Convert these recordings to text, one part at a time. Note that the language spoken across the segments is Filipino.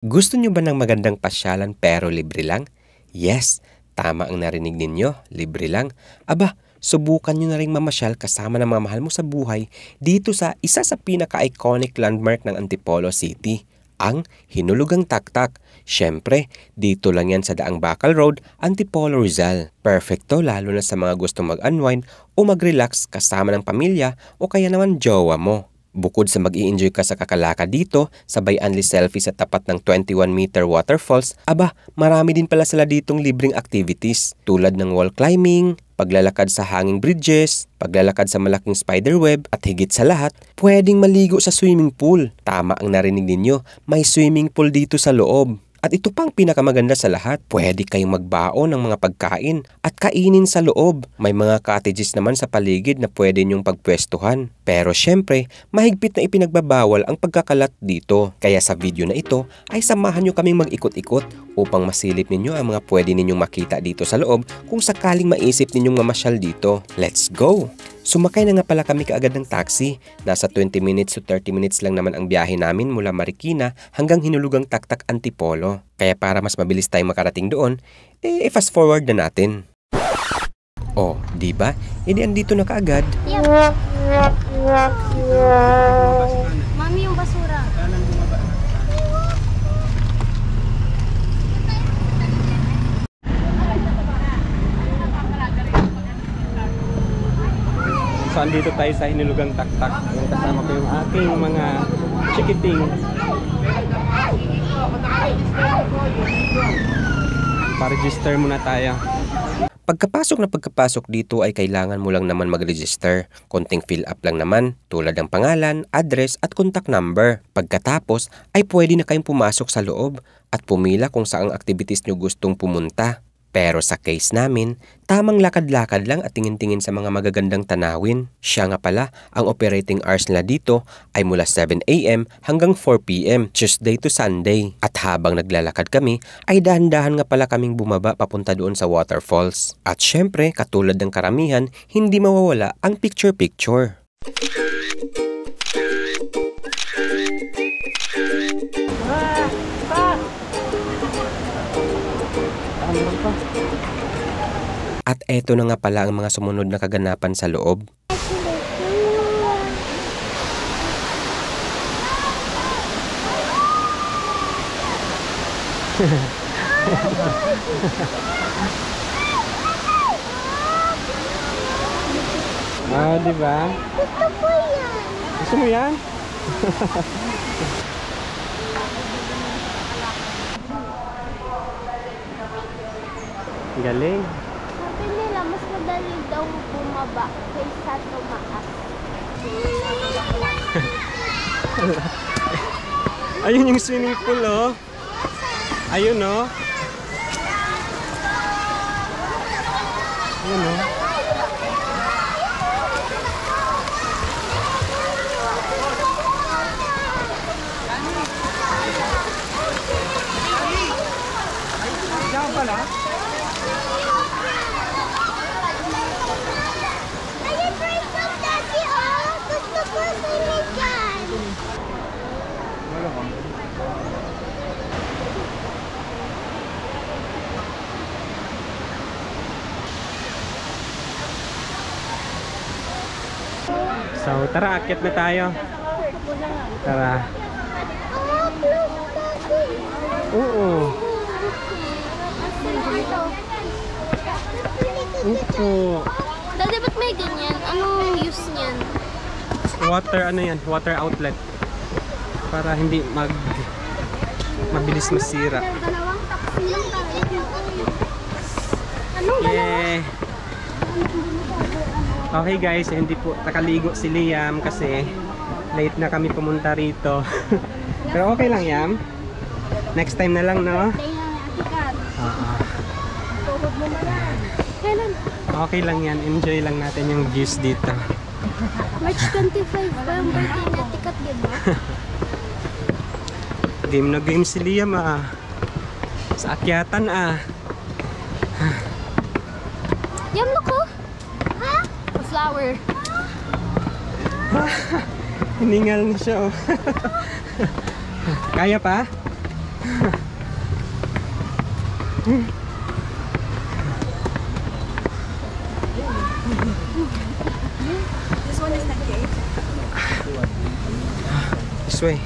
Gusto nyo ba ng magandang pasyalan pero libre lang? Yes, tama ang narinig ninyo, libre lang. Aba, subukan nyo na ring mamasyal kasama ng mga mahal mo sa buhay dito sa isa sa pinaka-iconic landmark ng Antipolo City, ang Hinulugang Taktak. Siyempre, dito lang yan sa Daang Bakal Road, Antipolo, Rizal. Perfecto lalo na sa mga gustong mag-unwind o mag-relax kasama ng pamilya o kaya naman jowa mo. Bukod sa mag-i-enjoy ka sa kakalaka dito, sabay unli selfie sa tapat ng 21-meter waterfalls, aba, marami din pala sila ditong libreng activities tulad ng wall climbing, paglalakad sa hanging bridges, paglalakad sa malaking spiderweb, at higit sa lahat, pwedeng maligo sa swimming pool. Tama ang narinig ninyo, may swimming pool dito sa loob. At ito pang pinakamaganda sa lahat, pwede kayong magbaon ng mga pagkain at kainin sa loob. May mga cottages naman sa paligid na pwede nyong pagpwestuhan. Pero syempre, mahigpit na ipinagbabawal ang pagkakalat dito. Kaya sa video na ito ay samahan nyo kaming mag-ikot-ikot upang masilip ninyo ang mga pwede ninyong makita dito sa loob kung sakaling maisip ninyong mamasyal dito. Let's go! Sumakay na nga pala kami kaagad ng taxi. Nasa 20 minutes to 30 minutes lang naman ang biyahe namin mula Marikina hanggang Hinulugang Taktak, Antipolo. Kaya para mas mabilis tayong makarating doon, fast forward na natin. Oh, di ba? Di andito na kaagad. Yeah. Mami, yung basura. So, andito tayo sa Hinulugang Taktak. Kasama ko yung aking mga chikiting. Pa-register muna tayo. Pagkapasok dito ay kailangan mo lang naman mag-register. Konting fill up lang naman, tulad ng pangalan, address at contact number. Pagkatapos ay pwede na kayong pumasok sa loob at pumila kung saang activities nyo gustong pumunta. Pero sa case namin, tamang lakad-lakad lang at tingin-tingin sa mga magagandang tanawin. Siya nga pala, ang operating hours nila dito ay mula 7 AM hanggang 4 PM, Tuesday to Sunday. At habang naglalakad kami, ay dahan-dahan nga pala kaming bumaba papunta doon sa waterfalls. At syempre, katulad ng karamihan, hindi mawawala ang picture-picture. At eto na nga pala ang mga sumunod na kaganapan sa loob. Di ba? Gusto ko yan. Gusto mo yan? Galing. Sabi nila, mas madali daw bumaba kaysa tumaas. Ayun yung swimming pool, oh. Ayun, oh. Ayun, oh. Diyan pala? So, tara, akyat na tayo. Tara. Oo. Upo. Dati ba't may ganyan? Anong use niyan? Water, ano yan? Water outlet. Para hindi mabilis masira. Dalawang taxi lang tayo. Anong Yeah. Okay guys, hindi po nakaligo si Liam kasi late na kami pumunta rito. Pero okay lang, Yam. Next time na lang, no? Kailan? Okay lang yan. Enjoy lang natin yung views dito. March 25 pa yung birthday na tikat, diba? Game na game si Liam, ah. Sa akyatan, ah. Yam, look, oh. Ha? A flower. Hiningal na siya, oh. Kaya pa? This one is the cake. This way.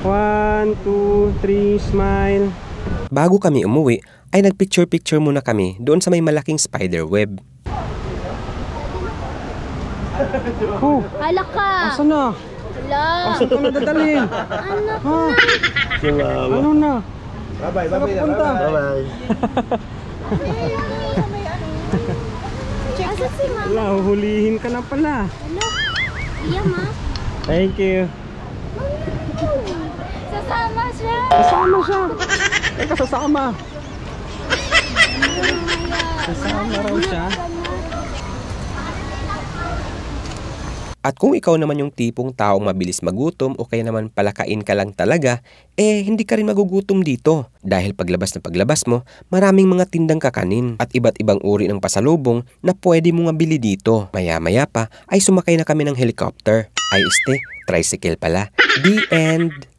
One, two, three, smile. Bago kami umuwi, ay nagpicture-picture muna kami doon sa may malaking spider web. Oh, Alak ka! asan na? Ala! Asan ka na dadalhin? Anak Ha? Ano na? Bye-bye. Punta. Asa si mama? Wala, huhulihin ka na pala. Ano? Iya, ma? Thank you. Sasama siya! Kasama siya. Teka, sasama. Sasama raw siya. At kung ikaw naman yung tipong taong mabilis magutom o kaya naman palakain ka lang talaga, hindi ka rin magugutom dito. Dahil paglabas na paglabas mo, maraming mga tindang kakanin at iba't ibang uri ng pasalubong na pwede mo mabili dito. Maya-maya pa ay sumakay na kami ng helicopter. Ay tricycle pala. The end!